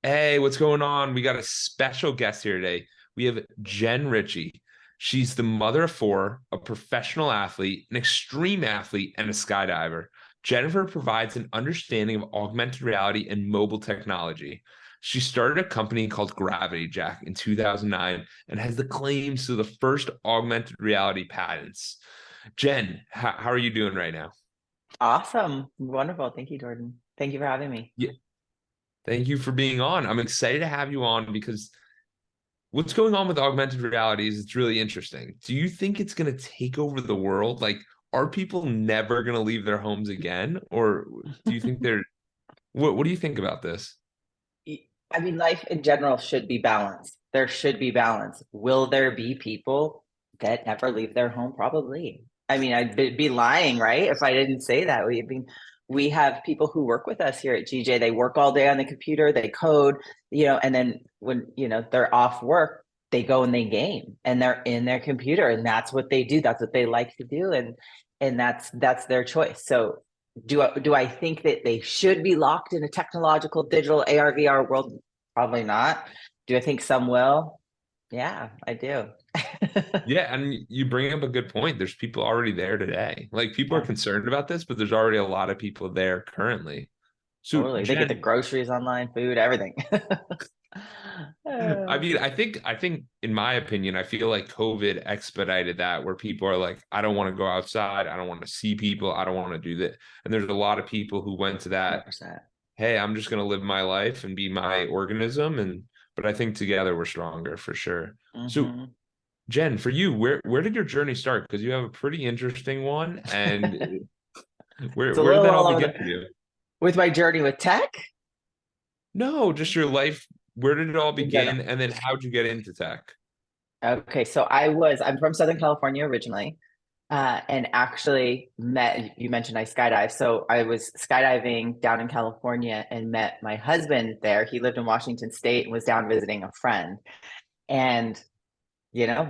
Hey, what's going on? We got a special guest here today. We have Jen Richey. She's the mother of four, a professional athlete, an extreme athlete, and a skydiver. Jennifer provides an understanding of augmented reality and mobile technology. She started a company called Gravity Jack in 2009 and has the claims to the first augmented reality patents. Jen, how are you doing right now? Awesome. Wonderful. Thank you, Jordan. Thank you for having me. Yeah, thank you for being on. I'm excited to have you on because what's going on with augmented reality is it's really interesting. Do you think it's going to take over the world? Like, are people never going to leave their homes again? Or do you think they're, what do you think about this? I mean, life in general should be balanced. There should be balance. Will there be people that never leave their home? Probably. I mean, I'd be lying, right? If I didn't say that. We have people who work with us here at GJ. They work all day on the computer, they code, and then when, they're off work, they go and they game and they're in their computer and that's what they do. That's what they like to do. And that's their choice. So do I think that they should be locked in a technological digital AR VR world? Probably not. Do I think some will? Yeah, I do. Yeah, and you bring up a good point. There's people already there today. Like, people are Yeah, concerned about this, but there's already a lot of people there currently. So, totally. They get the Jen, groceries online, food, everything. I mean, I think in my opinion, I feel like COVID expedited that where people are like, I don't want to go outside, I don't want to see people, I don't want to do that. And there's a lot of people who went to that, 100%. hey, I'm just gonna live my life and be my organism. And but I think together we're stronger for sure. So Hmm. Jen, for you, where did your journey start? Because you have a pretty interesting one. And where It's a where did little that all all over begin for you? with my journey with tech No, just your life. Where did it all in general. begin? And then how'd you get into tech? Okay, so I'm from Southern California originally, and actually met, you mentioned I skydive. So I was skydiving down in California and met my husband there. He lived in Washington State and was down visiting a friend. And,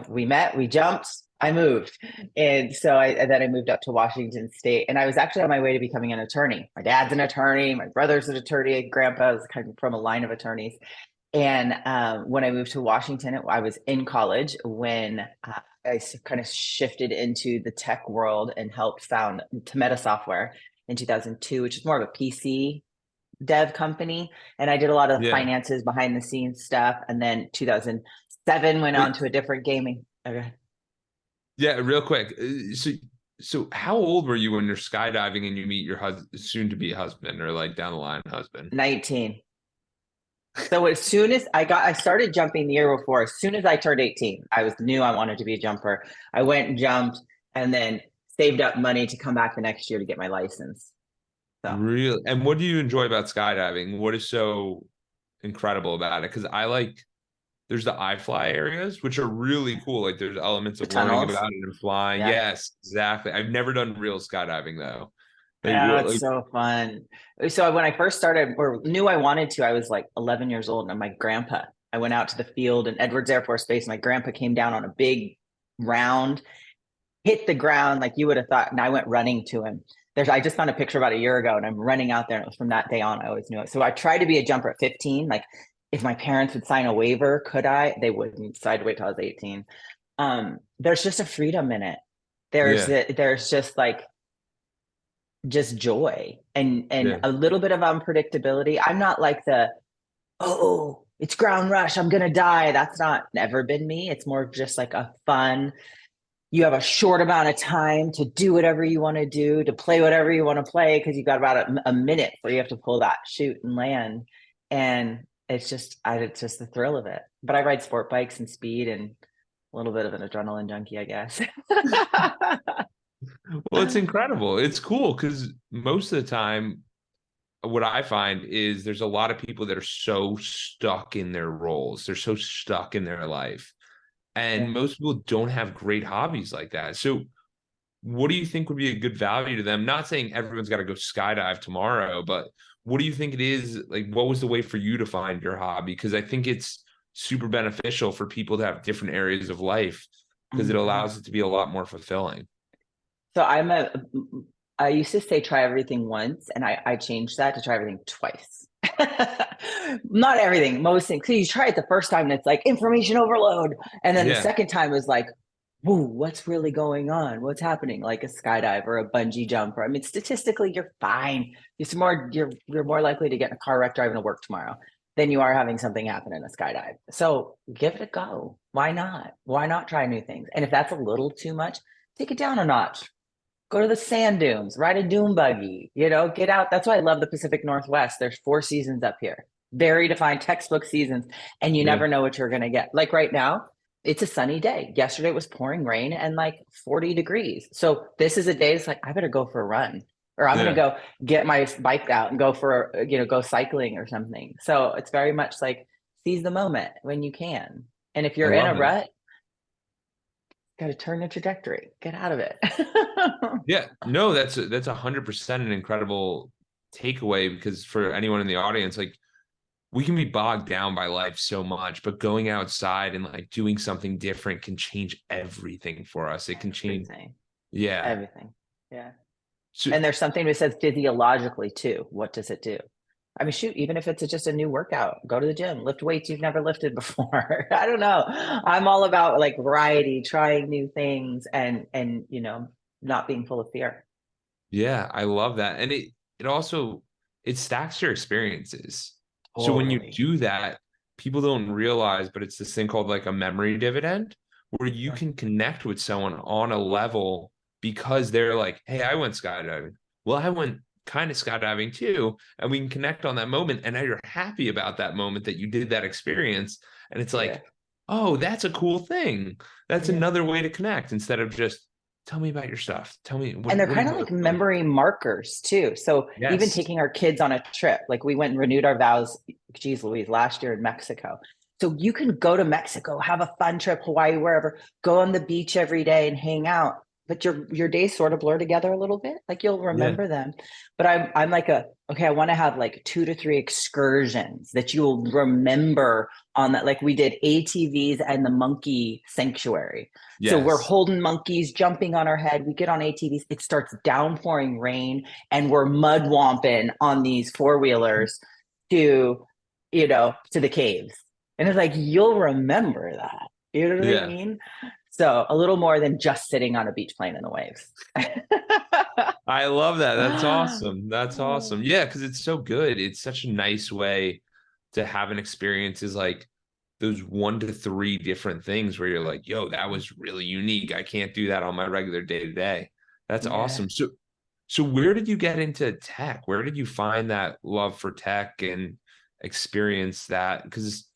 we met, we jumped, I moved. And then I moved up to Washington State. And I was actually on my way to becoming an attorney. My dad's an attorney, my brother's an attorney, grandpa is kind of from a line of attorneys. And when I moved to Washington, I was in college when kind of shifted into the tech world and helped found Meta Software in 2002, which is more of a PC dev company. And I did a lot of the Yeah. finances behind the scenes stuff. And then 2007 went on Wait, to a different gaming. Okay. yeah, real quick. So how old were you when you're skydiving and you meet your soon to be husband or like down the line husband? 19. So as soon as I started jumping the year before. As soon as I turned 18, knew I wanted to be a jumper. I went and jumped, and then saved up money to come back the next year to get my license. So Real. And what do you enjoy about skydiving? What is so incredible about it? Because I like there's the iFly areas, which are really cool. Like there's elements the of learning tunnels, about it and flying. yeah. Yes, exactly. I've never done real skydiving though. Like Yeah, what it's like so fun. So when I first started or knew I wanted to, I was like 11 years old, and my grandpa, I went out to the field in Edwards Air Force Base. My grandpa came down on a big round, hit the ground like you would have thought, and I went running to him. I just found a picture about a year ago, and I'm running out there, and it was from that day on. I always knew it. So I tried to be a jumper at 15. Like, if my parents would sign a waiver, could I? They wouldn't. So I had to wait till I was 18. There's just a freedom in it. yeah, There's just joy and yeah. a little bit of unpredictability. I'm not like it's ground rush, I'm gonna die. That's not never been me. It's more of just like a fun, you have a short amount of time to do whatever you want to do, to play whatever you want to play, because you've got about a minute where you have to pull that chute and land. And it's just the thrill of it. But I ride sport bikes and speed and a little bit of an adrenaline junkie, I guess. Well, it's incredible. It's cool because most of the time, what I find is there's a lot of people that are so stuck in their roles. They're so stuck in their life. And Yeah. most people don't have great hobbies like that. So, what do you think would be a good value to them? Not saying everyone's got to go skydive tomorrow, but what do you think it is? Like, what was the way for you to find your hobby? Because I think it's super beneficial for people to have different areas of life because it Mhm. allows it to be a lot more fulfilling. So I used to say try everything once, and I changed that to try everything twice. Not everything, most things. So you try it the first time and it's like information overload. And then the Yeah. second time is like, whoa, what's really going on? What's happening? Like a skydive or a bungee jump. I mean, statistically, you're fine. You're more likely to get in a car wreck driving to work tomorrow than you are having something happen in a skydive. So give it a go. Why not? Why not try new things? And if that's a little too much, take it down a notch. Go to the sand dunes, ride a dune buggy, get out. That's why I love the Pacific Northwest. There's 4 seasons up here, very defined textbook seasons, and you Yeah. never know what you're going to get. Like right now, it's a sunny day. Yesterday it was pouring rain and like 40 degrees. So this is a day it's like, I better go for a run or I'm going to Yeah. go get my bike out and go for, go cycling or something. So it's very much like seize the moment when you can. And if I you're in a love it. rut, got to turn the trajectory, get out of it. Yeah, no, that's 100% an incredible takeaway because for anyone in the audience, like we can be bogged down by life so much, but going outside and like doing something different can change everything for us. It can change. Everything. Yeah. Everything. Yeah. So And there's something that says physiologically too. What does it do? I mean, shoot, even if it's just a new workout, go to the gym, lift weights you've never lifted before. I don't know. I'm all about like variety, trying new things and not being full of fear. yeah, I love that. And it also it stacks your experiences. So when you Totally. do that, people don't realize, but it's this thing called like a memory dividend where you Yeah. can connect with someone on a level because they're like, hey, I went skydiving. Well, I went kind of skydiving too. And we can connect on that moment. And now you're happy about that moment that you did that experience. And it's Yeah. like, oh, that's a cool thing. That's Yeah. another way to connect instead of just tell me about your stuff. Tell me And they're what are kind you of like doing? memory markers too. So even Yes. taking our kids on a trip, like we went and renewed our vows, geez Louise, last year in Mexico. So you can go to Mexico, have a fun trip, Hawaii, wherever, go on the beach every day and hang out. But your days sort of blur together a little bit. Like you'll Yeah. remember them. But I'm like okay, I want to have like 2 to 3 excursions that you'll remember on that. Like we did ATVs and the monkey sanctuary. So we're Yes. holding monkeys, jumping on our head. We get on ATVs. It starts downpouring rain, and we're mud womping on these 4-wheelers to, to the caves. And it's like you'll remember that. You know what I Yeah. mean? So a little more than just sitting on a beach playing in the waves. I love that. That's awesome. That's awesome. Yeah, because it's so good. It's such a nice way to have an experience is like those 1 to 3 different things where you're like, yo, that was really unique. I can't do that on my regular day to day. That's Yeah. awesome. So where did you get into tech? Where did you find that love for tech and experience that? Because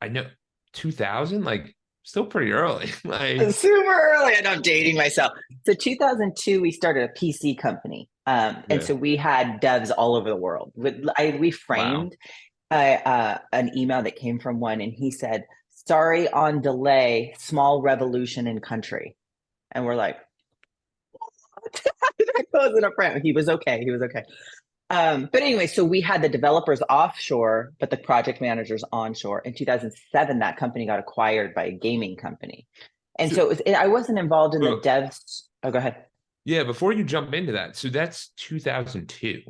I know 2000, like still pretty early. Like, Super early, and I'm dating myself. So 2002, we started a PC company, and yeah. so we had devs all over the world. We Wow. framed an email that came from one, and he said, "Sorry on delay, small revolution in country," and we're like, "That goes in a frame." He was okay. He was okay. But anyway, so we had the developers offshore, but the project managers onshore. In 2007, that company got acquired by a gaming company. And So, so I wasn't involved in the but devs. Oh, go ahead. yeah, before you jump into that, so that's 2002.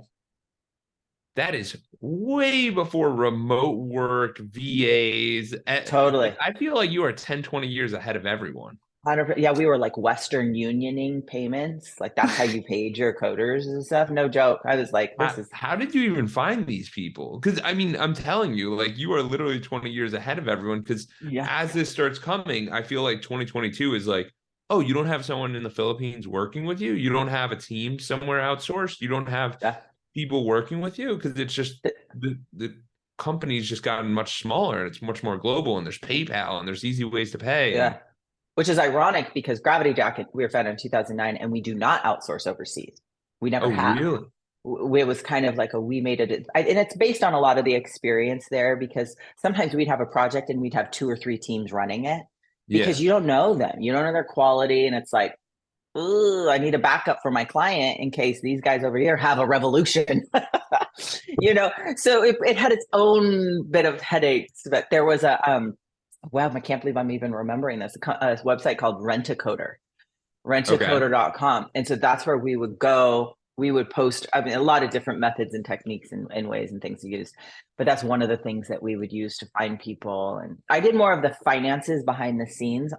That is way before remote work, VAs. Like Totally. I feel like you are 10, 20 years ahead of everyone. Yeah, we were like Western Unioning payments. Like that's how you paid your coders and stuff. No joke. I was like, this is, How did you even find these people? Because I mean, I'm telling you, like you are literally 20 years ahead of everyone. Because yeah. as this starts coming, I feel like 2022 is like, oh, you don't have someone in the Philippines working with you. You don't have a team somewhere outsourced. You don't have Yeah. people working with you because it's just the company's just gotten much smaller and it's much more global. And there's PayPal and there's easy ways to pay. And Yeah. Which is ironic because Gravity Jacket, we were founded in 2009 and we do not outsource overseas. We never oh, have. really? It was kind of like we made it, and it's based on a lot of the experience there because sometimes we'd have a project and we'd have 2 or 3 teams running it because Yeah. you don't know them, you don't know their quality, and it's like, ooh, I need a backup for my client in case these guys over here have a revolution. So it had its own bit of headaches, but there was wow, I can't believe I'm even remembering this, a website called Okay. rentacoder.com. And so that's where we would go we would post, I mean, a lot of different methods and techniques and ways and things to use, but that's one of the things that we would use to find people. And I did more of the finances behind the scenes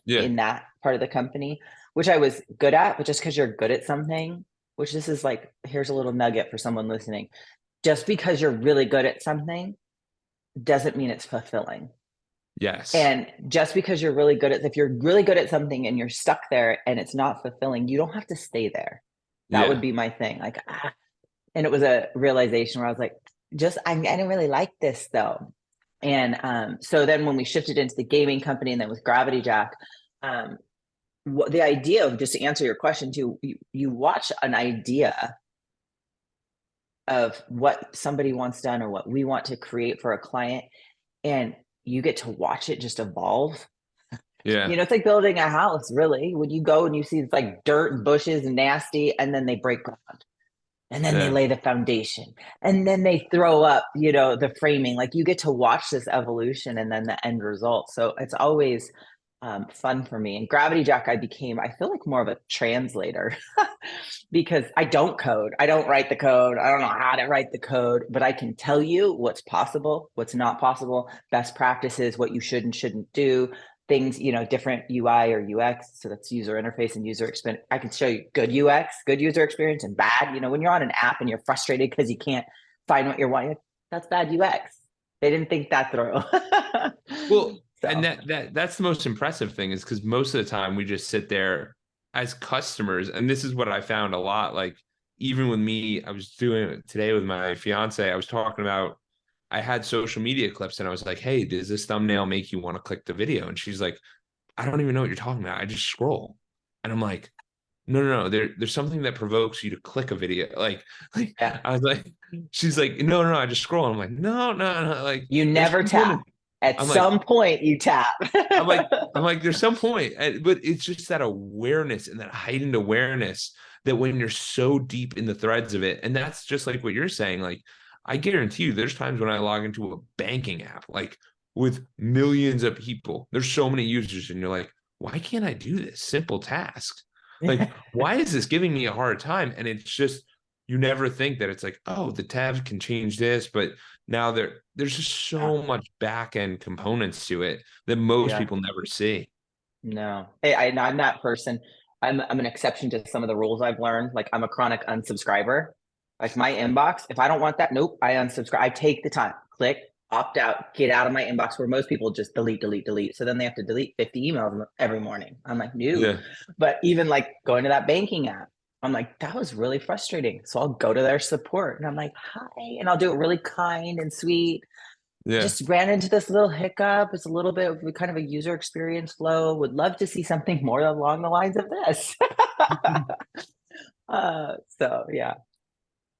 Yeah. in that part of the company, which I was good at, but just because you're good at something, which this is like, here's a little nugget for someone listening. Just because you're really good at something doesn't mean it's fulfilling. Yes. And just because you're really good at, if you're really good at something and you're stuck there and it's not fulfilling, you don't have to stay there. That would Yeah. be my thing. Like, and it was a realization where I was like, I didn't really like this though. And so then when we shifted into the gaming company and then with Gravity Jack, the idea of, just to answer your question too, you watch an idea of what somebody wants done or what we want to create for a client, and you get to watch it just evolve. Yeah. It's like building a house, really. When you go and you see it's like dirt and bushes and nasty, and then they break ground, and then they Yeah. lay the foundation, and then they throw up, the framing. Like, you get to watch this evolution and then the end result. So it's always fun for me. And Gravity Jack, I feel like more of a translator because I don't code. I don't write the code. I don't know how to write the code, but I can tell you what's possible, what's not possible, best practices, what you should and shouldn't do, things, different UI or UX. So that's user interface and user experience. I can show you good UX, good user experience, and bad. When you're on an app and you're frustrated because you can't find what you're wanting, that's bad UX. They didn't think that through. Well, So. and that's the most impressive thing, is because most of the time we just sit there as customers, and this is what I found a lot. Like, even with me, I was doing it today with my fiance. I was talking about, I had social media clips, and I was like, "Hey, does this thumbnail make you want to click the video?" And she's like, "I don't even know what you're talking about. I just scroll." And I'm like, no. There's something that provokes you to click a video. Like Yeah. I was like, she's like, no, I just scroll. And I'm like, no. Like, You there's never some point tap. At I'm like, some point you tap. I'm like, there's some point, but it's just that awareness and that heightened awareness that when you're so deep in the threads of it, and that's just like what you're saying. Like, I guarantee you, there's times when I log into a banking app, like with millions of people, there's so many users, and you're like, why can't I do this simple task? Like, why is this giving me a hard time? And it's just, you never think that it's like, oh, the tab can change this, but now there's just so much back end components to it that most Yeah. people never see. No. Hey, I'm that person. I'm an exception to some of the rules I've learned. Like, I'm a chronic unsubscriber. Like, my inbox, if I don't want that, nope, I unsubscribe. I take the time, click, opt out, get out of my inbox, where most people just delete, delete, delete. So then they have to delete 50 emails every morning. I'm like, no. Yeah. But even like going to that banking app, I'm like, that was really frustrating. So I'll go to their support and I'm like, hi. And I'll do it really kind and sweet. Yeah. Just ran into this little hiccup. It's a little bit of kind of a user experience flow. Would love to see something more along the lines of this. So yeah.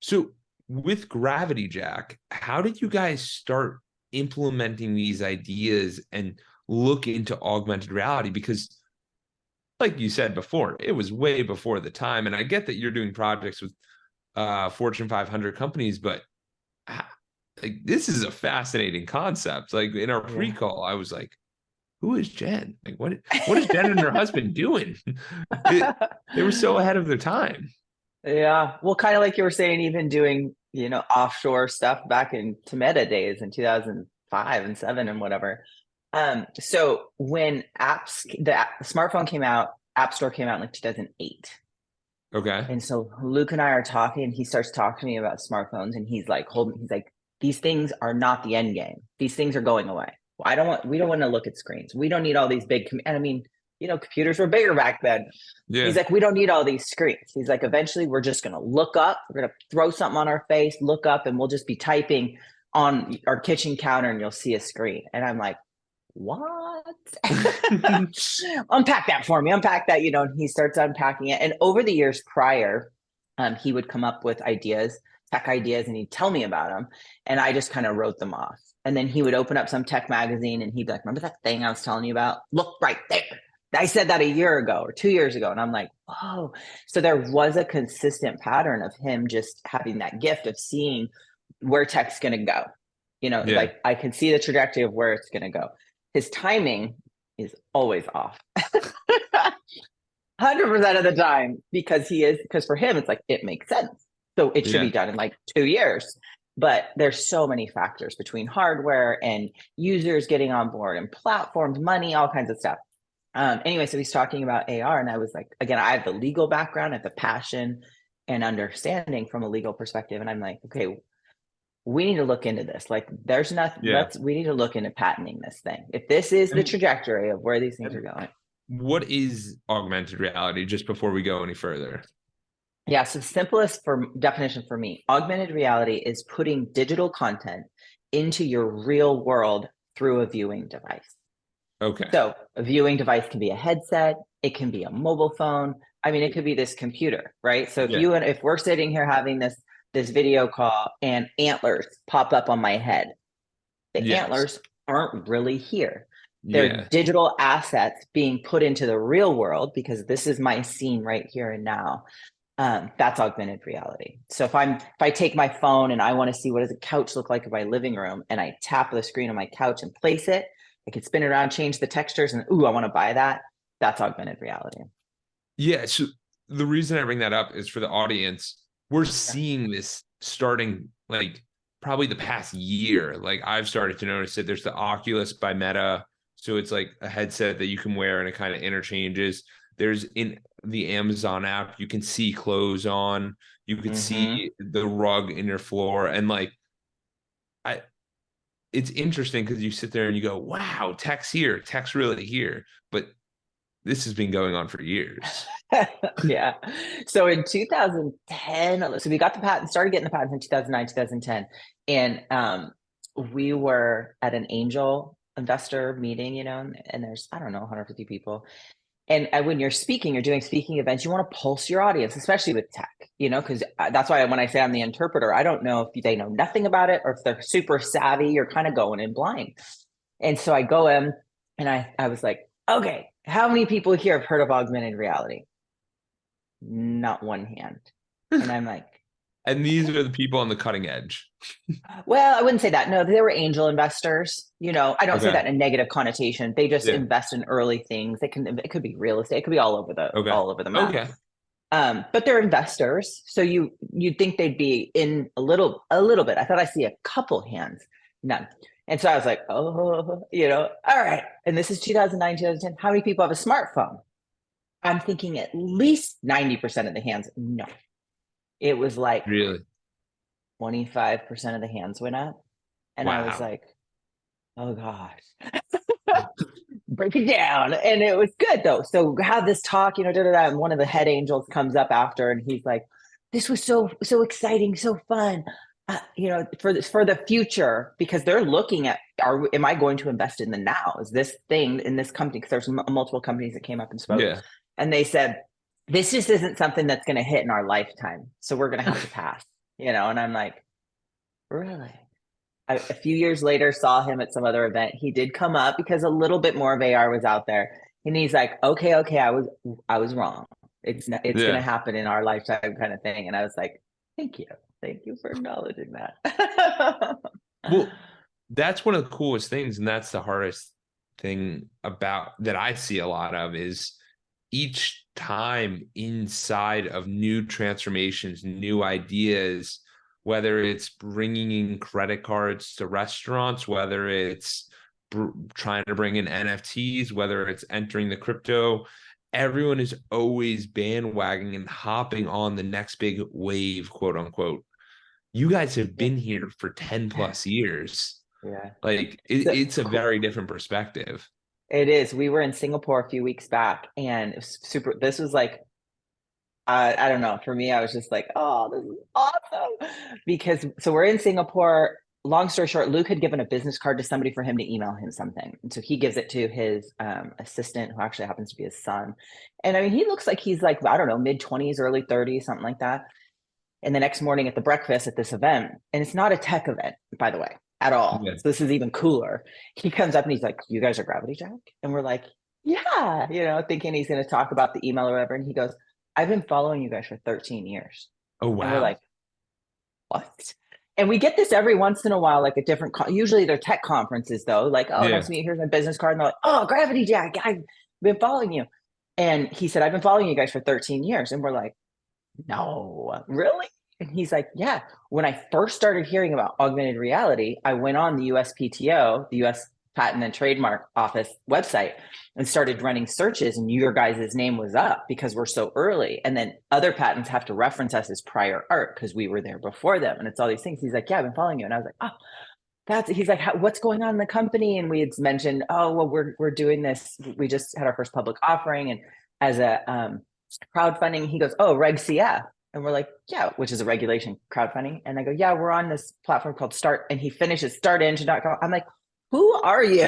So with Gravity Jack, how did you guys start implementing these ideas and look into augmented reality? Because like you said before, it was way before the time. And I get that you're doing projects with Fortune 500 companies, but like, this is a fascinating concept. Like, in our Yeah. pre-call, I was like, who is Jen? Like, what is Jen and her husband doing? They were so ahead of their time. Yeah. Well, kind of like you were saying, even doing, offshore stuff back in Meta days in 2005 and 7 and whatever. So when the smartphone came out, App Store came out in like 2008. Okay. And so Luke and I are talking, and he starts talking to me about smartphones, and he's like, these things are not the end game. These things are going away. We don't want to look at screens. We don't need all these big, and I mean, computers were bigger back then. Yeah. He's like, we don't need all these screens. He's like, eventually we're just going to look up. We're going to throw something on our face, look up, and we'll just be typing on our kitchen counter and you'll see a screen. And I'm like, what? Unpack that for me. Unpack that, and he starts unpacking it. And over the years prior, he would come up with ideas, tech ideas, and he'd tell me about them. And I just kind of wrote them off. And then he would open up some tech magazine and he'd be like, remember that thing I was telling you about? Look right there. I said that a year ago or 2 years ago. And I'm like, whoa. So there was a consistent pattern of him just having that gift of seeing where tech's going to go. Yeah. Like, I can see the trajectory of where it's going to go. His timing is always off. 100% of the time, because for him, it's like, it makes sense. So it should Yeah. be done in like 2 years. But there's so many factors between hardware and users getting on board and platforms, money, all kinds of stuff. Anyway, so he's talking about AR, and I was like, again, I have the legal background, I have the passion and understanding from a legal perspective. And I'm like, okay, we need to look into this. Like, there's nothing, Yeah. we need to look into patenting this thing. If this is the And, trajectory of where these things are and going. what is augmented reality, just before we go any further? Yeah, so the simplest definition for me, augmented reality is putting digital content into your real world through a viewing device. Okay. So a viewing device can be a headset, it can be a mobile phone. I mean, it could be this computer, right? So Yeah. if we're sitting here having this video call and antlers pop up on my head, the Yes. antlers aren't really here. They're Yeah. digital assets being put into the real world because this is my scene right here and now. That's augmented reality. So if I take my phone and I want to see what does a couch look like in my living room, and I tap the screen on my couch and place it, I can spin it around, change the textures, and ooh, I want to buy that. That's augmented reality. Yeah. So the reason I bring that up is for the audience. We're Yeah. seeing this starting like probably the past year. Like I've started to notice it. There's the Oculus by Meta. So it's like a headset that you can wear and it kind of interchanges. There's in the Amazon app, you can see clothes on, you could Mm-hmm. see the rug in your floor. And like I it's interesting because you sit there and you go, wow, tech's here, tech's really here. But this has been going on for years. Yeah. So in 2010, so we got the patent, started getting the patents in 2009, 2010. And we were at an angel investor meeting, and there's, I don't know, 150 people. And when you're speaking, you're doing speaking events, you want to pulse your audience, especially with tech, because that's why when I say I'm the interpreter, I don't know if they know nothing about it or if they're super savvy. You're kind of going in blind. And so I go in and I was like, okay, how many people here have heard of augmented reality? Not one hand. And I'm like, And these okay. are the people on the cutting edge. Well, I wouldn't say that. No, they were angel investors. I don't say Okay. that in a negative connotation. They just Yeah. invest in early things. It could be real estate. It could be all over Okay. the map. Okay. But they're investors, so you'd think they'd be in a little bit. I thought I see a couple hands, none. And so I was like, oh, all right. And this is 2009, 2010. How many people have a smartphone? I'm thinking at least 90% of the hands. No, it was like Really? 25% of the hands went up. And I was Wow. like, oh gosh, break it down. And it was good though. So have this talk, and one of the head angels comes up after and he's like, this was so exciting, so fun. For the future, because they're looking at, am I going to invest in the now? Is this thing in this company? Because there's multiple companies that came up and spoke, Yeah. and they said, this just isn't something that's going to hit in our lifetime. So we're going to have to pass, and I'm like, really? A few years later, saw him at some other event. He did come up because a little bit more of AR was out there, and he's like, "Okay, I was wrong. It's going to Yeah. happen in our lifetime, kind of thing." And I was like, thank you for acknowledging that." Well, that's one of the coolest things, and that's the hardest thing about that I see a lot of is each time inside of new transformations, new ideas, whether it's bringing in credit cards to restaurants, whether it's trying to bring in NFTs, whether it's entering the crypto, everyone is always bandwagoning and hopping on the next big wave, quote unquote. You guys have Yeah, been here for 10 plus years. yeah. Like So it's a cool. very different perspective. It is. We were in Singapore a few weeks back, and it was super. This was like, I don't know. For me, I was just like, oh, this is awesome. Because so we're in Singapore. Long story short, Luke had given a business card to somebody for him to email him something. And so he gives it to his assistant, who actually happens to be his son. And I mean, he looks like he's like, I don't know, mid-20s, early 30s, something like that. And the next morning at the breakfast at this event, and it's not a tech event, by the way, at all. Yeah. So this is even cooler. He comes up and he's like, you guys are Gravity Jack? And we're like, yeah, thinking he's going to talk about the email or whatever. And he goes, I've been following you guys for 13 years. Oh And we're wow. like, what? And we get this every once in a while, like at different, usually they're tech conferences though, like, oh, nice Yeah. to meet you. Here's my business card. And they're like, oh, Gravity Jack, I've been following you. And he said, I've been following you guys for 13 years. And we're like, no, really? And he's like, yeah. When I first started hearing about augmented reality, I went on the USPTO, the US Patent and Trademark Office website, and started running searches, and your guys' name was up because we're so early. And then other patents have to reference us as prior art because we were there before them. And it's all these things. He's like, yeah, I've been following you. And I was like, oh, he's like, what's going on in the company? And we had mentioned, oh, well, we're doing this. We just had our first public offering, and as a crowdfunding, he goes, oh, Reg CF. And we're like, yeah, which is a regulation crowdfunding. And I go, yeah, we're on this platform called Start. And he finishes startengine.com. I'm like, who are you?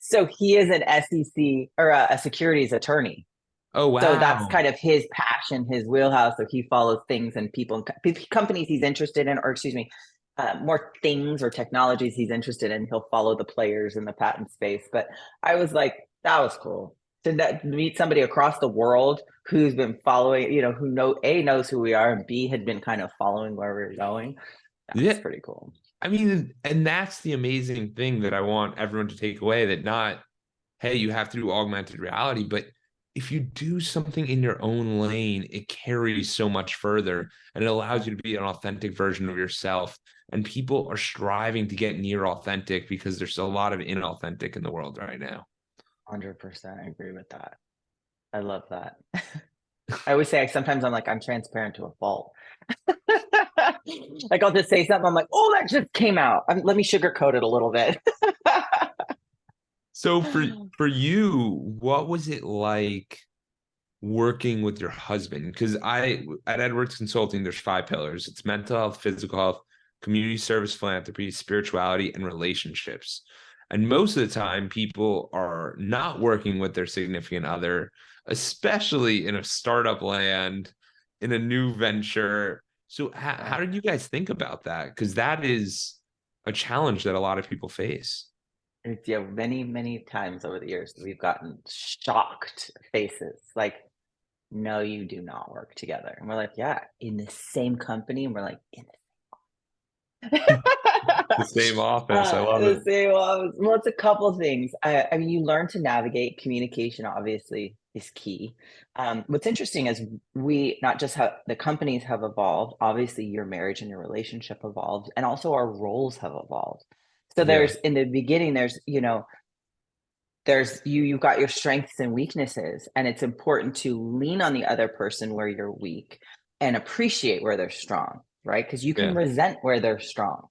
So he is an SEC or a securities attorney. Oh, So that's wow. kind of his passion, his wheelhouse. So he follows things and people, companies he's interested in, or excuse me, more things or technologies he's interested in. He'll follow the players in the patent space. But I was like, that was cool to meet somebody across the world who's been following, who knows who we are, and B had been kind of following where we were going. That's Yeah. pretty cool. I mean, and that's the amazing thing that I want everyone to take away, that not, hey, you have to do augmented reality, but if you do something in your own lane, it carries so much further and it allows you to be an authentic version of yourself. And people are striving to get near authentic because there's a lot of inauthentic in the world right now. 100%. I agree with that. I love that. I always say, sometimes I'm like, I'm transparent to a fault. Like I'll just say something. I'm like, oh, that just came out. Let me sugarcoat it a little bit. So for you, what was it like working with your husband? Because I at Edwards Consulting, there's 5 pillars. It's mental health, physical health, community service, philanthropy, spirituality, and relationships. And most of the time, people are not working with their significant other, especially in a startup land, in a new venture. So how did you guys think about that? Because that is a challenge that a lot of people face. Yeah, many times over the years we've gotten shocked faces like, no, you do not work together. And we're like, yeah, in the same company. And we're like, in The same office. I love it. the same office. Well, it's a couple things. I mean, you learn to navigate. Communication obviously is key. What's interesting is we not just have the companies have evolved, obviously your marriage and your relationship evolved, and also our roles have evolved. So Yeah. there's in the beginning, there's you've got your strengths and weaknesses, and it's important to lean on the other person where you're weak and appreciate where they're strong, right? Because you can Yeah. resent where they're strong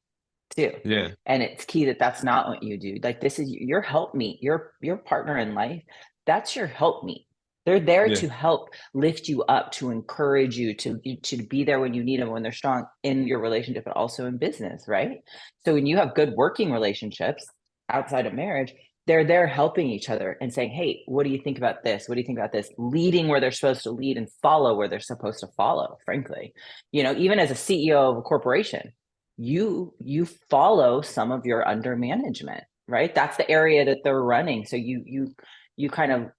too. Yeah. And it's key that that's not what you do. Like, this is your help meet, your partner in life. That's your help meet. They're there Yeah. to help lift you up, to encourage you, to be there when you need them, when they're strong in your relationship, but also in business, right? So when you have good working relationships outside of marriage, they're there helping each other and saying, hey, what do you think about this? What do you think about this? Leading where they're supposed to lead and follow where they're supposed to follow, frankly. Even as a CEO of a corporation, you follow some of your under management, right? That's the area that they're running. So you kind of,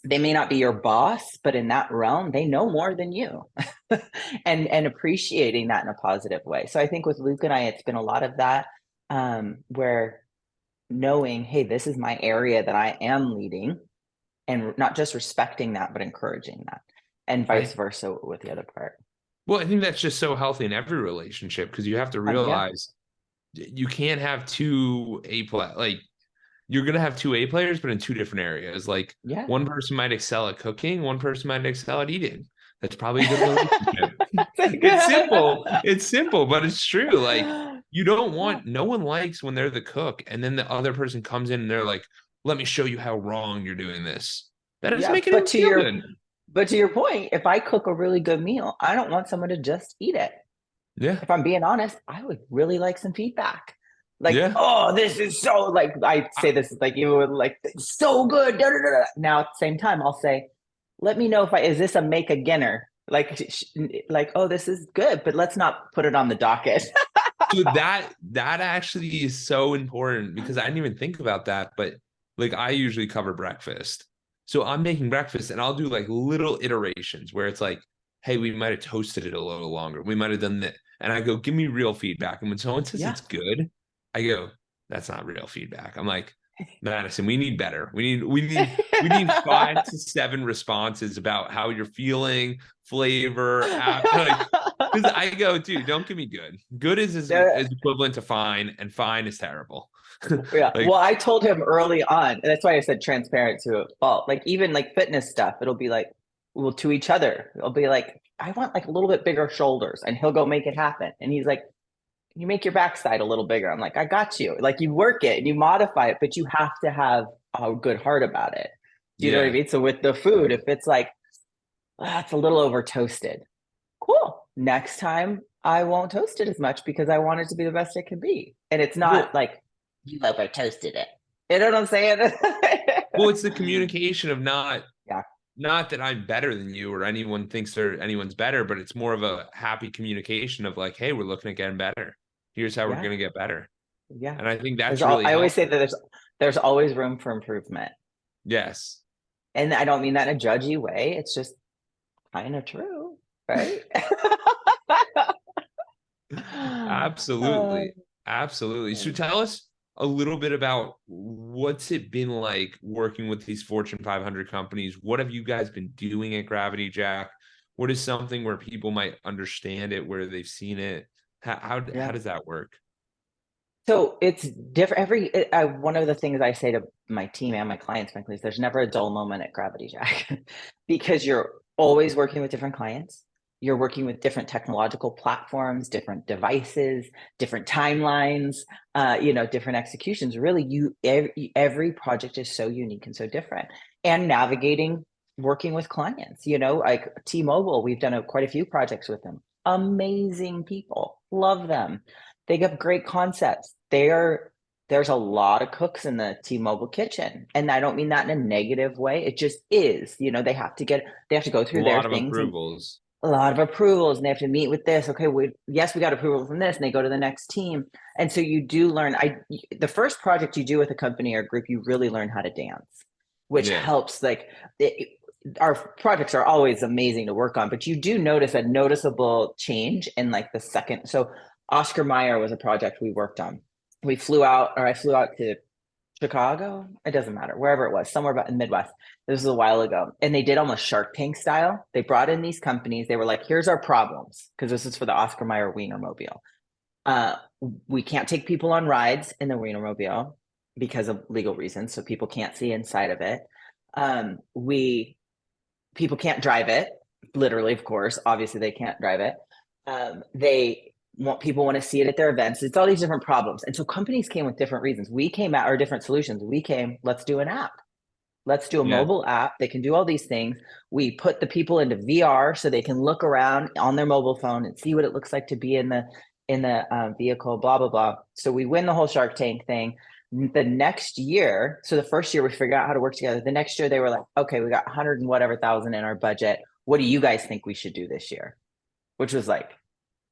they may not be your boss, but in that realm, they know more than you. and appreciating that in a positive way. So I think with Luke and I, it's been a lot of that, where knowing, hey, this is my area that I am leading, and not just respecting that, but encouraging that, and vice I versa with the other part. Well, I think that's just so healthy in every relationship because you have to Yeah, realize you can't have two like you're gonna have two A players, but in two different areas. Like yeah. one person might excel at cooking, one person might excel at eating. That's probably a good relationship. It's simple. It's simple, but it's true. Like you don't want no one likes when they're the cook and then the other person comes in and they're like, let me show you how wrong you're doing this. That doesn't Yeah, make anyone feel good. but to your point, if I cook a really good meal, I don't want someone to just eat it. Yeah. If I'm being honest, I would really like some feedback. Like, Yeah. oh, this is so, like, I say this like you would, like, so good. Da, da, da, da. Now at the same time, I'll say, let me know if is this a make againer? Like, oh, this is good, but let's not put it on the docket. So that actually is so important because I didn't even think about that. But like I usually cover breakfast. So I'm making breakfast and I'll do like little iterations where it's like, hey, we might have toasted it a little longer. We might have done that. And I go, give me real feedback. And when someone says Yeah. it's good, I go, that's not real feedback. I'm like, Madison, we need better. We need 5 to 7 responses about how you're feeling, flavor, like, because I go, dude, don't give me good. Good is equivalent to fine, and fine is terrible. Yeah. Like, Well, I told him early on, and that's why I said transparent to a fault. Like even like fitness stuff, it'll be like, well, to each other, it'll be like, I want like a little bit bigger shoulders, and he'll go make it happen. And he's like, you make your backside a little bigger. I'm like, I got you. Like you work it and you modify it, but you have to have a good heart about it. Do you know what I yeah, mean? So with the food, if it's like, it's a little over toasted, cool. Next time I won't toast it as much because I want it to be the best it can be. And it's not well, like you over toasted it. You know what I'm saying? well, it's the communication of Yeah. not that I'm better than you or anyone thinks anyone's better, but it's more of a happy communication of like, hey, we're looking at getting better. Here's how we're Yeah. going to get better. Yeah. And I think that's really I always say helpful. that there's always room for improvement. Yes, And I don't mean that in a judgy way. It's just kind of true, right? absolutely. Absolutely. So tell us a little bit about what's it been like working with these Fortune 500 companies? What have you guys been doing at Gravity Jack? What is something where people might understand it, where they've seen it? How Yeah. does that work? So it's different. One of the things I say to my team and my clients, frankly, is there's never a dull moment at Gravity Jack because you're always working with different clients. You're working with different technological platforms, different devices, different timelines, different executions. Really, every project is so unique and so different. And navigating working with clients, like T-Mobile, we've done quite a few projects with them. Amazing people, love them. They have great concepts. There's a lot of cooks in the T-Mobile kitchen, and I don't mean that in a negative way. It just is. They have to go A through their lot of things and approvals. a lot of approvals, and they have to meet with this. Okay, we got approval from this, and they go to the next team. And so you do learn. The first project you do with a company or group, you really learn how to dance, which Yeah. helps. Our projects are always amazing to work on, but you do notice a noticeable change in like the second. So Oscar Mayer was a project we worked on. I flew out to Chicago. It doesn't matter, wherever it was, somewhere about in the Midwest. This was a while ago. And they did almost Shark Tank style. They brought in these companies. They were like, here's our problems, because this is for the Oscar Mayer Wienermobile. Uh, we can't take people on rides in the Wienermobile because of legal reasons. So people can't see inside of it. People can't drive it, literally, of course. Obviously, they can't drive it. People want to see it at their events. It's all these different problems. And so companies came with different reasons. We came out, or different solutions. Let's do an app. Let's do a Yeah. mobile app. They can do all these things. We put the people into VR so they can look around on their mobile phone and see what it looks like to be in the vehicle, blah, blah, blah. So we win the whole Shark Tank thing. The next year, so the first year we figured out how to work together. The next year they were like, okay, we got 100 and whatever thousand in our budget. What do you guys think we should do this year? Which was like,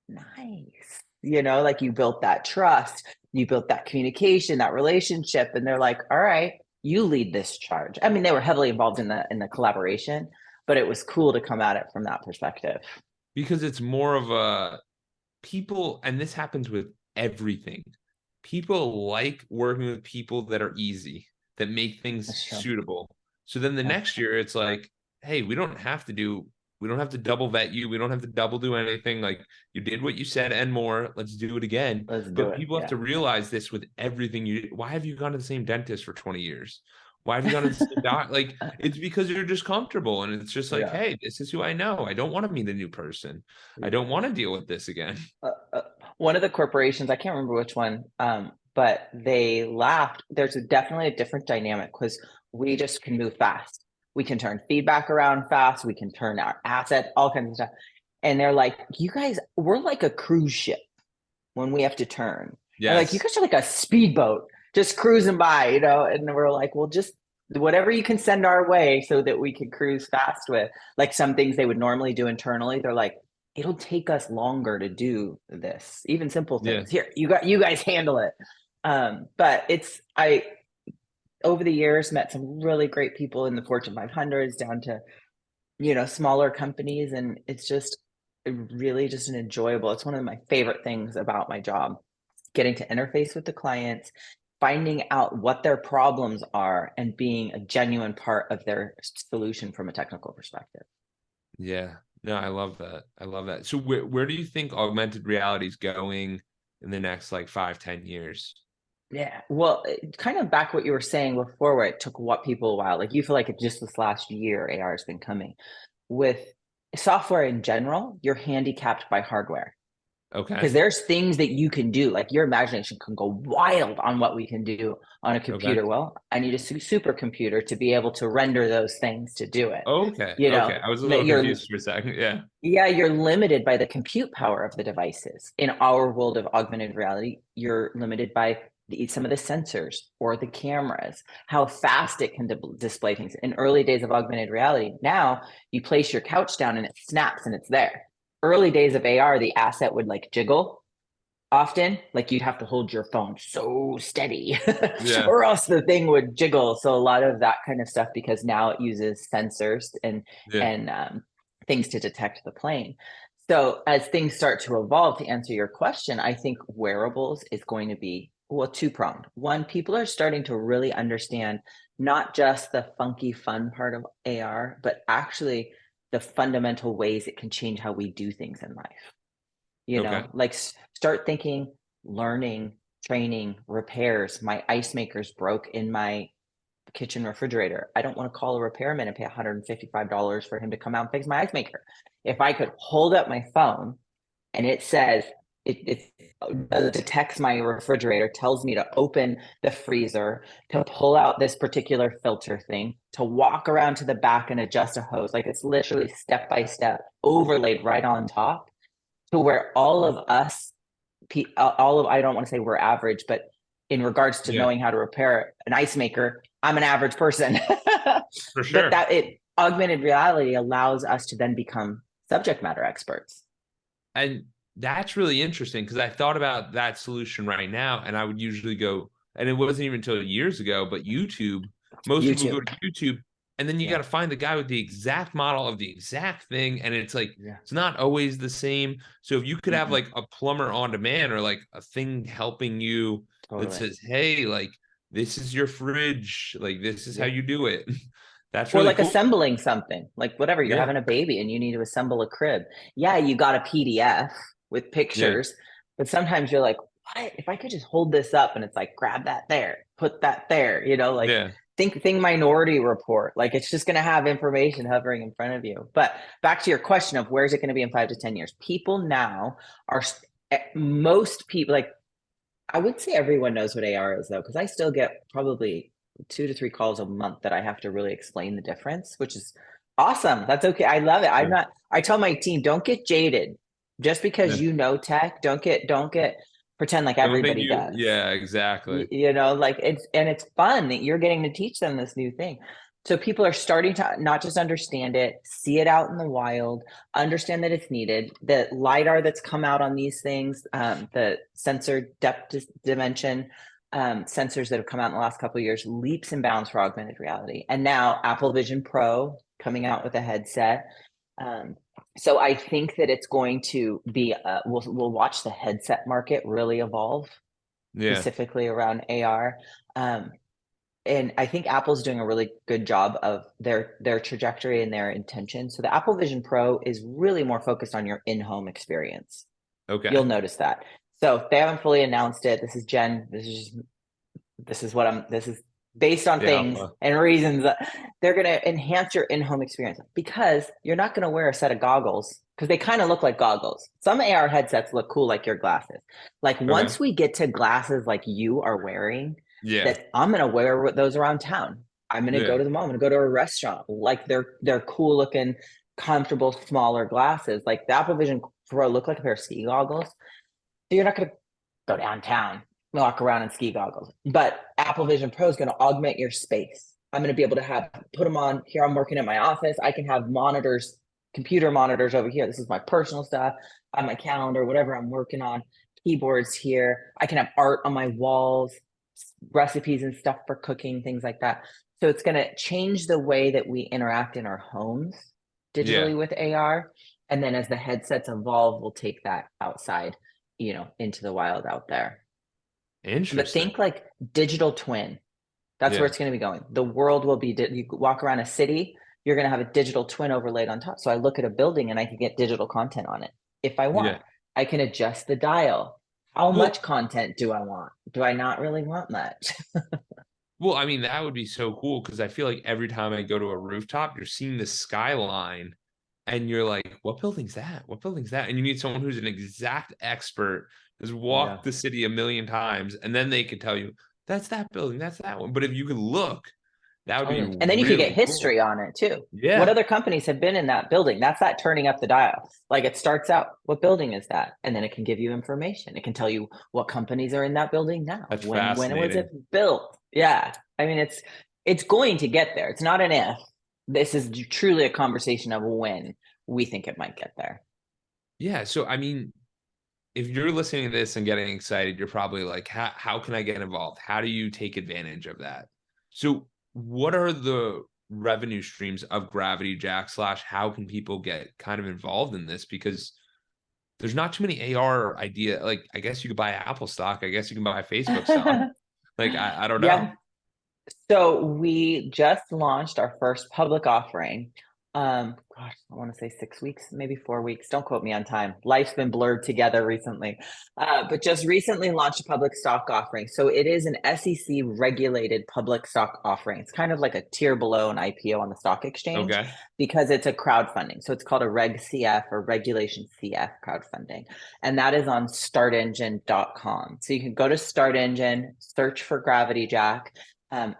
nice. Like you built that trust, you built that communication, that relationship, and they're like, all right, you lead this charge. I mean, they were heavily involved in the collaboration, but it was cool to come at it from that perspective. Because it's more of a people, and this happens with everything. People like working with people that are easy, that make things That's true. suitable. So then the Yeah. next year, it's like, hey, we don't have to double vet you. We don't have to double do anything. Like you did what you said and more. Let's do it again. Let's do But it. people have Yeah. to realize this with everything you. Why have you gone to the same dentist for 20 years? Why have you gone to the same doc? Like it's because you're just comfortable, and it's just like, Yeah. hey, this is who I know. I don't want to meet a new person. I don't want to deal with this again. uh, uh, One of the corporations, I can't remember which one, but they laughed. There's definitely a different dynamic because we just can move fast. We can turn feedback around fast. We can turn our assets, all kinds of stuff. And they're like, you guys, we're like a cruise ship when we have to turn. And like, you Yes. guys are like a speedboat just cruising by, and we're like, well, just whatever you can send our way so that we can cruise fast with. Like some things they would normally do internally, they're like, it'll take us longer to do this, even simple Yeah. things. Here, you guys handle it. But I over the years met some really great people in the Fortune 500s down to smaller companies, and it's just really just it's one of my favorite things about my job, getting to interface with the clients, finding out what their problems are and being a genuine part of their solution from a technical perspective. Yeah. No, I love that. I love that. So where do you think augmented reality is going in the next like 5, 10 years? Yeah. Well, kind of back what you were saying before, where it took what people a while. Like you feel like it just this last year, AR has been coming. With software in general, you're handicapped by hardware Okay. because there's things that you can do. Like your imagination can go wild on what we can do on a Okay. computer. Well, I need a supercomputer to be able to render those things to do it. Okay. You Okay. know, I was a that little confused for a second. Yeah. yeah, you're limited by the compute power of the devices. In our world of augmented reality, you're limited by some of the sensors or the cameras, how fast it can display things. In early days of augmented reality, now you place your couch down and it snaps and it's there. Early days of AR, the asset would like jiggle often, like you'd have to hold your phone so steady Yeah. or else the thing would jiggle. So a lot of that kind of stuff, because now it uses sensors Yeah. and things to detect the plane. So as things start to evolve, to answer your question, I think wearables is going to be, well, two-pronged. One, people are starting to really understand not just the funky fun part of AR, but actually the fundamental ways it can change how we do things in life. You Okay. know, like start thinking, learning, training, repairs. My ice maker's broke in my kitchen refrigerator. I don't want to call a repairman and pay $155 for him to come out and fix my ice maker. If I could hold up my phone and it says, it detects my refrigerator, tells me to open the freezer, to pull out this particular filter thing, to walk around to the back and adjust a hose. Like it's literally step by step overlaid right on top, to where all of us, all of, I don't want to say we're average, but in regards to Yeah. knowing how to repair an ice maker, I'm an average person. For But sure. that it augmented reality allows us to then become subject matter experts. And that's really interesting because I thought about that solution right now, and I would usually go, and it wasn't even until years ago, but YouTube. Most people go YouTube. to YouTube, and then you got Yeah. to find the guy with the exact model of the exact thing, and it's like Yeah. it's not always the same. So if you could have Mm-mm. like a plumber on demand or like a thing helping you that Totally. says, "Hey, like this is your fridge, like this is how Yeah. you do it." That's Or really like cool. assembling something, like whatever, you're Yeah, having a baby and you need to assemble a crib. Yeah, you got a PDF with yeah, pictures, but sometimes you're like, what if I could just hold this up and it's like, grab that there, put that there, you know, like yeah, think Minority Report. Like it's just going to have information hovering in front of you. But back to your question of where's it going to be in 5 to 10 years? People now are, most people, like I would say everyone knows what AR is though, because I still get probably 2 to 3 calls a month that I have to really explain the difference, which is awesome. That's okay. I love it. I'm yeah. not, I tell my team, don't get jaded. Just because Yeah. you know tech, don't get pretend like Don't think everybody you, does. yeah, exactly. You know, like it's fun that you're getting to teach them this new thing. So people are starting to not just understand it, see it out in the wild, understand that it's needed. The lidar that's come out on these things, the sensor depth dimension sensors that have come out in the last couple of years, leaps and bounds for augmented reality. And now Apple Vision Pro coming out with a headset. Um, so I think that it's going to be, we'll watch the headset market really evolve, Yeah. specifically around AR. Um, and I think Apple's doing a really good job of their trajectory and their intention. So the Apple Vision Pro is really more focused on your in-home experience. You'll Okay. notice that. So they haven't fully announced it. This is Jen. This is based on The things alpha. and reasons that they're going to enhance your in-home experience, because you're not going to wear a set of goggles, because they kind of look like goggles. Some AR headsets look cool like your glasses. Like Okay. once we get to glasses like you are wearing, Yeah. that I'm going to wear those around town. I'm going to go Yeah. to the mall. I'm going to go to a restaurant. Like they're cool looking, comfortable, smaller glasses. Like the Apple Vision Pro look like a pair of ski goggles. So you're not going to go downtown, walk around in ski goggles. But Apple Vision Pro is going to augment your space. I'm going to be able to put them on here. I'm working at my office. I can have monitors, computer monitors over here. This is my personal stuff on my calendar, whatever I'm working on. Keyboards here. I can have art on my walls, recipes and stuff for cooking, things like that. So it's going to change the way that we interact in our homes Yeah. digitally with AR. And then as the headsets evolve, we'll take that outside, you know, into the wild out there. But Interesting. think like digital twin. That's where Yeah. it's going to be going. The world will be, you walk around a city, you're going to have a digital twin overlaid on top. So I look at a building and I can get digital content on it if I want. Yeah. I can adjust the dial. How much Well, content do I want? Do I not really want much? well, I mean, that would be so cool because I feel like every time I go to a rooftop, you're seeing the skyline and you're like, what building's that? What building's that? And you need someone who's an exact expert, has Yeah. walked the city a million times, and then they could tell you, that's that building, that's that one. But if you could look, that would be Totally. And then you could get really history cool. on it too. What Yeah. other companies have been in that building? That's that turning up the dial. Like it starts out, what building is that? And then it can give you information. It can tell you what companies are in that building now. That's When was it fascinating. built? Yeah. I mean, it's going to get there. It's not an if. This is truly a conversation of when we think it might get there. Yeah. So, I mean, if you're listening to this and getting excited, you're probably like, how can I get involved? How do you take advantage of that? So, what are the revenue streams of Gravity Jack slash how can people get kind of involved in this? Because there's not too many AR idea. Like, I guess you could buy Apple stock. I guess you can buy Facebook stock. Like, I don't know. Yeah. So we just launched our first public offering. Gosh, I want to say 6 weeks, maybe 4 weeks. Don't quote me on time. Life's been blurred together recently, but just recently launched a public stock offering. So it is an SEC regulated public stock offering. It's kind of like a tier below an IPO on the stock exchange Okay. because it's a crowdfunding. So it's called a Reg CF or Regulation CF crowdfunding. And that is on startengine.com. So you can go to Start Engine, search for Gravity Jack,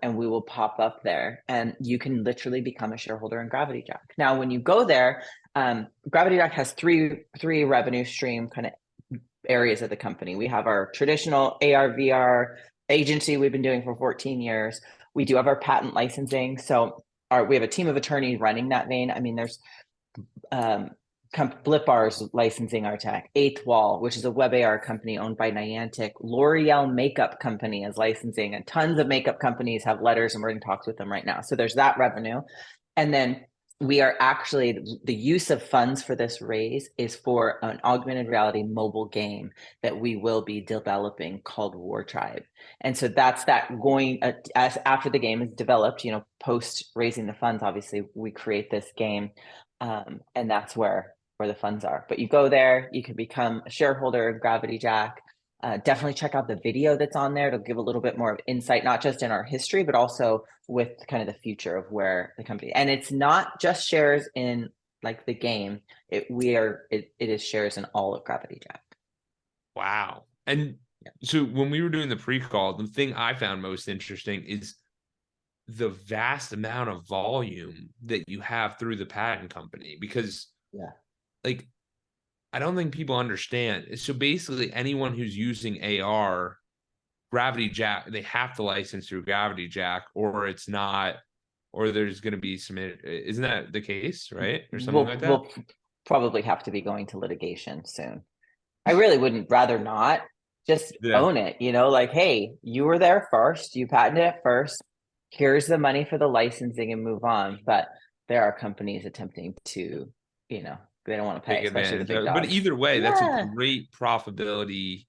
and we will pop up there and you can literally become a shareholder in Gravity Jack. Now, when you go there, Gravity Jack has three revenue stream kind of areas of the company. We have our traditional AR, VR agency we've been doing for 14 years. We do have our patent licensing. So we have a team of attorneys running that vein. I mean, there's Blipbar's licensing our tech, Eighth Wall, which is a web AR company owned by Niantic, L'Oreal Makeup Company is licensing, and tons of makeup companies have letters, and we're in talks with them right now. So there's that revenue. And then we are actually, the use of funds for this raise is for an augmented reality mobile game that we will be developing called War Tribe. And so that's that going, as after the game is developed, post raising the funds, obviously we create this game. And that's where the funds are. But you go there, you can become a shareholder of Gravity Jack. Definitely check out the video that's on there. It'll give a little bit more of insight, not just in our history, but also with kind of the future of where the company. And it's not just shares in like the game. It is shares in all of Gravity Jack. Wow. And so when we were doing the pre-call, the thing I found most interesting is the vast amount of volume that you have through the patent company because like I don't think people understand. So basically anyone who's using AR Gravity Jack, they have to license through Gravity Jack or it's not, or there's going to be some, isn't that the case, right? Or something like that? We'll probably have to be going to litigation soon. I really wouldn't rather not just Yeah. own it, like, hey, you were there first, you patented it first. Here's the money for the licensing and move on. But there are companies attempting to, they don't want to pay, Take especially the advantage big of it. But dogs. either way, that's a Yeah. great profitability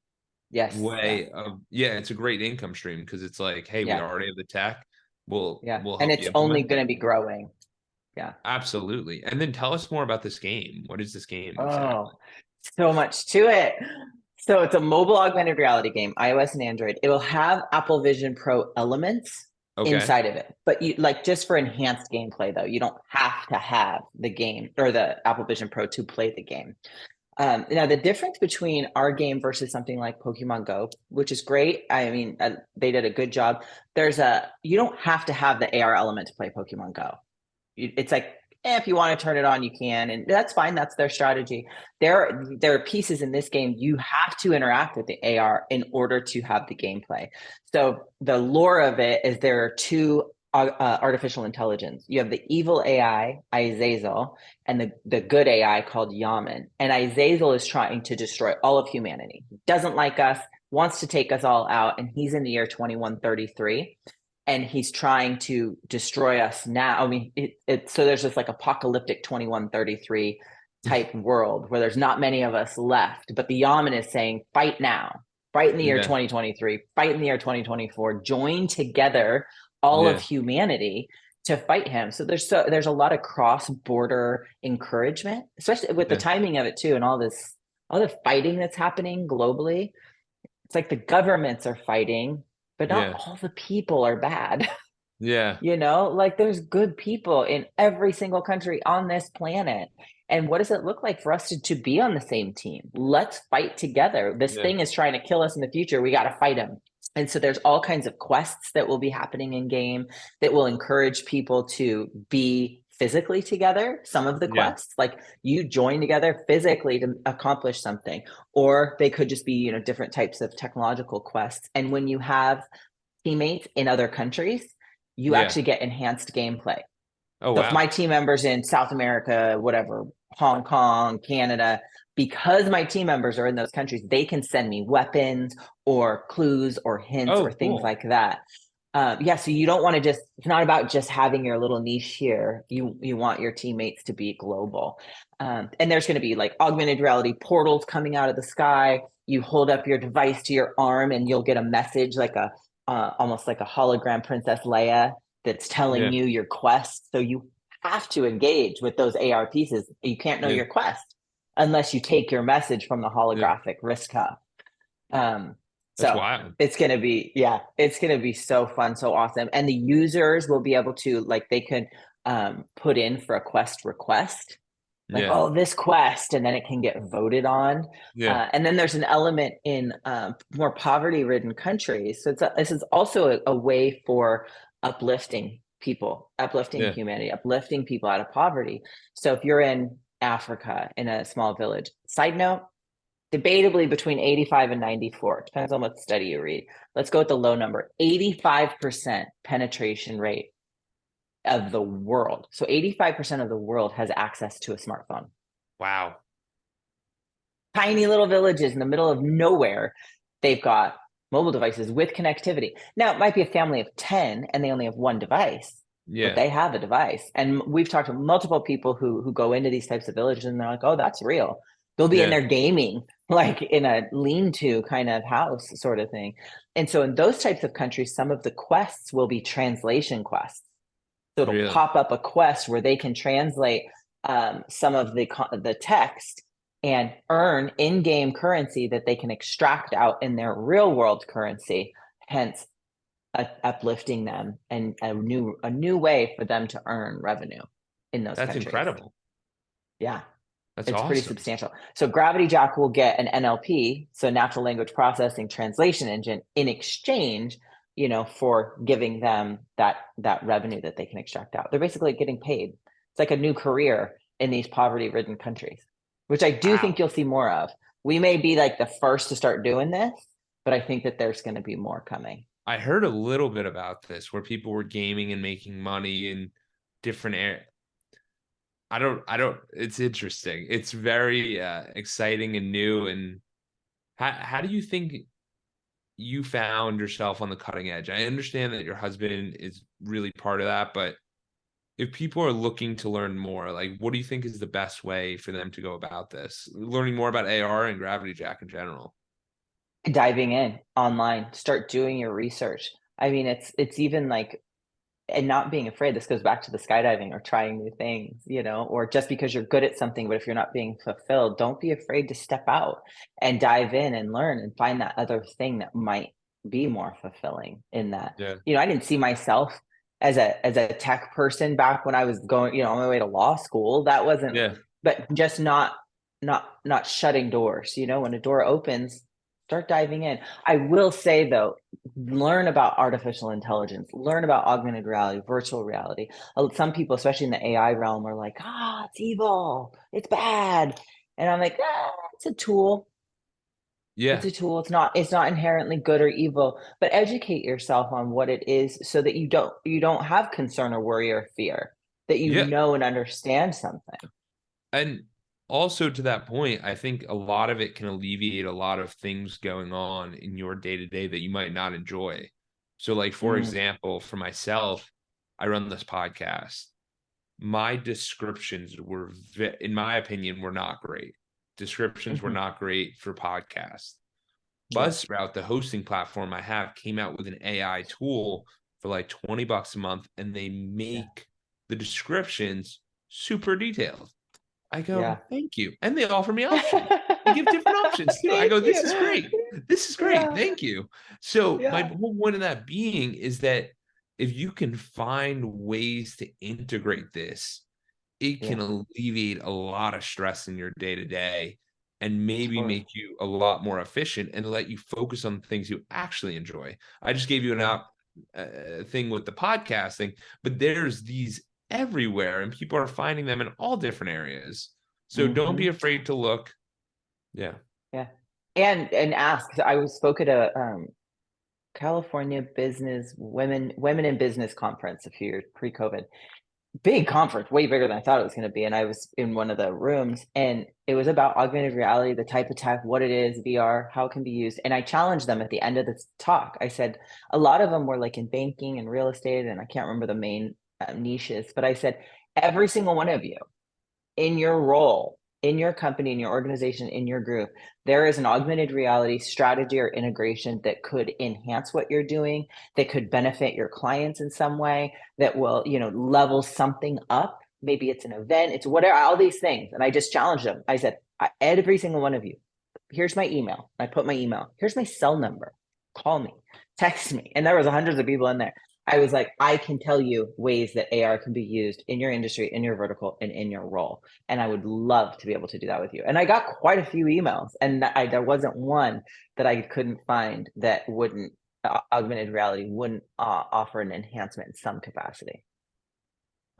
Yes. Yeah. way of, yeah, it's a great income stream because it's like, hey, we Yeah. already have the tech. We'll Yeah. we'll And help you it's only implement going it. to be growing. Yeah. Absolutely. And then tell us more about this game. What is this game Oh, exactly? so much to it. So it's a mobile augmented reality game, iOS and Android. It will have Apple Vision Pro elements Okay. inside of it, but you like just for enhanced gameplay though. You don't have to have the game or the Apple Vision Pro to play the game. Now the difference between our game versus something like Pokemon Go, which is great. I mean, they did a good job. You don't have to have the AR element to play Pokemon Go. It's like if you want to turn it on, you can, and that's fine. That's their strategy. There are pieces in this game you have to interact with the AR in order to have the gameplay. So the lore of it is there are two artificial intelligence. You have the evil AI Azazel and the good AI called Yaman. And Azazel is trying to destroy all of humanity. He doesn't like us, wants to take us all out, and he's in the year 2133 and he's trying to destroy us now. I mean, so there's this like apocalyptic 2133 type world where there's not many of us left, but the Yaman is saying, fight now. fight in the year Yeah. 2023, fight in the year 2024, join together all of Yeah. humanity to fight him. So there's a lot of cross-border encouragement, especially with the Yeah. timing of it too, and all the fighting that's happening globally. It's like the governments are fighting, but not Yeah. all the people are bad. Yeah. Like there's good people in every single country on this planet. And what does it look like for us to be on the same team? Let's fight together. This Yeah. thing is trying to kill us in the future. We got to fight him. And so there's all kinds of quests that will be happening in game that will encourage people to be physically together. Some of the Yeah. quests, like you join together physically to accomplish something, or they could just be, different types of technological quests. And when you have teammates in other countries, you Yeah. actually get enhanced gameplay. Oh, So if wow. my team members in South America, whatever, Hong Kong, Canada, because my team members are in those countries, they can send me weapons or clues or hints or Oh, things cool. like that. So you don't want to it's not about just having your little niche here. You want your teammates to be global. And there's going to be like augmented reality portals coming out of the sky. You hold up your device to your arm and you'll get a message like almost like a hologram Princess Leia that's telling Yeah. you your quest. So you have to engage with those AR pieces. You can't know Yeah. your quest unless you take your message from the Yeah. holographic wrist cuff. Um, That's so wild. it's gonna be so fun, so awesome. And the users will be able to they could put in for a quest request, like, Yeah. oh, this quest, and then it can get voted on. Yeah. And then there's an element in more poverty-ridden countries. So this is also a way for uplifting people, uplifting Yeah. humanity, uplifting people out of poverty. So if you're in Africa in a small village, side note, debatably between 85 and 94, depends on what study you read. Let's go with the low number, 85% penetration rate of the world. So 85% of the world has access to a smartphone. Wow. Tiny little villages in the middle of nowhere, they've got mobile devices with connectivity. Now, it might be a family of 10 and they only have one device, but Yeah. they have a device. And we've talked to multiple people who go into these types of villages and they're like, oh, that's real. They'll be in Yeah. there gaming, like in a lean-to kind of house sort of thing. And so in those types of countries, some of the quests will be translation quests. So it'll Really. pop up a quest where they can translate some of the text and earn in-game currency that they can extract out in their real-world currency, hence uplifting them and a new way for them to earn revenue in those That's countries. incredible. Yeah, That's it's pretty awesome. substantial. So Gravity Jack will get an NLP, so natural language processing translation engine, in exchange, for giving them that revenue that they can extract out. They're basically getting paid. It's like a new career in these poverty-ridden countries, which I do think Wow. you'll see more of. We may be like the first to start doing this, but I think that there's going to be more coming. I heard a little bit about this where people were gaming and making money in different areas. It's interesting. It's very exciting and new. And how do you think you found yourself on the cutting edge? I understand that your husband is really part of that, but if people are looking to learn more, like what do you think is the best way for them to go about this? Learning more about AR and Gravity Jack in general. Diving in online, start doing your research. I mean, it's even like, and not being afraid. This goes back to the skydiving or trying new things, or just because you're good at something, but if you're not being fulfilled, don't be afraid to step out and dive in and learn and find that other thing that might be more fulfilling in that. Yeah. I didn't see myself as a tech person back when I was going, on my way to law school. That wasn't, Yeah. but just not shutting doors. When a door opens, start diving in. I will say though, learn about artificial intelligence, learn about augmented reality, virtual reality. Some people, especially in the AI realm, are like, it's evil, it's bad. And I'm like, it's a tool. It's Yeah. a tool. It's not inherently good or evil, but educate yourself on what it is so that you don't have concern or worry or fear, that you Yeah. know and understand something. And also to that point, I think a lot of it can alleviate a lot of things going on in your day to day that you might not enjoy. So, like, for Mm, example, for myself, I run this podcast. My descriptions were, in my opinion, were not great. Descriptions were mhm. not great for podcasts. Yeah. Buzzsprout, the hosting platform I have, came out with an AI tool for like $20 a month, and they Yeah. make the descriptions super detailed. I Yeah. go, thank you. And they offer me options. They give different options too. I Thank go, this is you. great. This is great. Yeah. Thank you. So my Yeah. whole point of that being is that if you can find ways to integrate this, it can Yeah. alleviate a lot of stress in your day to day and maybe Totally. make you a lot more efficient and let you focus on things you actually enjoy. I just gave you an Yeah. out thing with the podcasting, but there's these everywhere and people are finding them in all different areas. So don't be Hmm. afraid to look. Yeah. Yeah. And ask. I was spoke at a California business women in business conference a few years pre-COVID. Big conference, way bigger than I thought it was going to be. And I was in one of the rooms, and it was about augmented reality, the type of tech, what it is, VR, how it can be used. And I challenged them at the end of this talk. I said a lot of them were like in banking and real estate, and I can't remember the main niches, but I said every single one of you in your role, in your company, in your organization, in your group, there is an augmented reality strategy or integration that could enhance what you're doing, that could benefit your clients in some way, that will, level something up. Maybe it's an event, it's whatever, all these things. And I just challenged them. I said, every single one of you, here's my email. I put my email. Here's my cell number. Call me, text me. And there was hundreds of people in there. I was like, I can tell you ways that AR can be used in your industry, in your vertical, and in your role. And I would love to be able to do that with you. And I got quite a few emails, and there wasn't one that I couldn't find that wouldn't augmented reality wouldn't offer an enhancement in some capacity.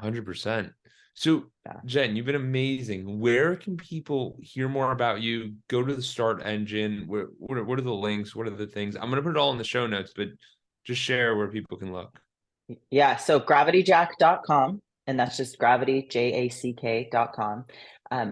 100%. So, Yeah. Jen, you've been amazing. Where can people hear more about you? Go to the Start Engine. What are the links? What are the things? I'm going to put it all in the show notes, but just share where people can look. Yeah. So gravityjack.com, and that's just gravity, JACK.com.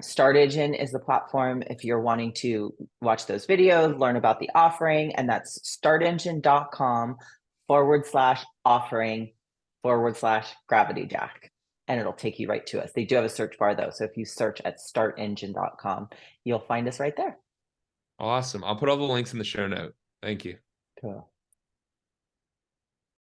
Start Engine is the platform if you're wanting to watch those videos, learn about the offering, and that's startengine.com/offering/gravityjack. And it'll take you right to us. They do have a search bar though. So if you search at startengine.com, you'll find us right there. Awesome. I'll put all the links in the show note. Thank you. Cool.